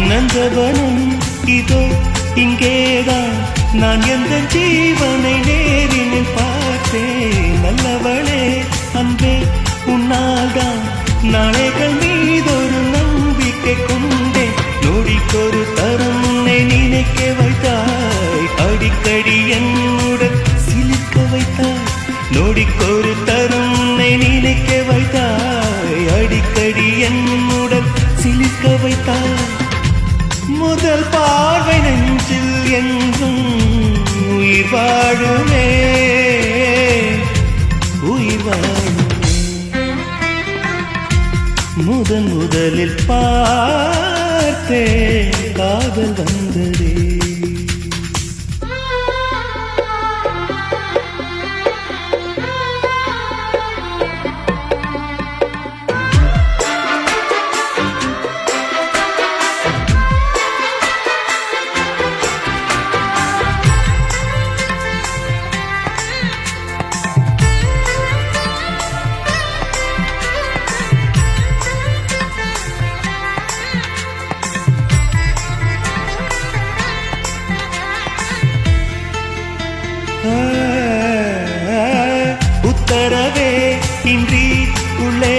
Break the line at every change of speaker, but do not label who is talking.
நந்தவனம் இதோ இங்கேதான் நான் எந்த ஜீவனை நேரினில் பார்த்தேன். நல்லவளே அன்பே உன்னால்தான் நாளைகள் மீதொரு நம்பிக்கை கொண்டேன். நொடிக்கொரு தரம் உன்னை நினைக்க வைத்தாய், அடிக்கடி என்னுடன் சிலிர்க்க வைத்தாய். நொடிக்கொரு தரம் உன்னை நினைக்க வைத்தாய், அடிக்கடி என்னுடன் சிலிர்க்க வைத்தாய். முதல் பார்வை நெஞ்சில் என்றும் உயிர் வாழுமே, உயிர் வாழுமே. முதலில் பார்த்தே காதல் வந்ததே.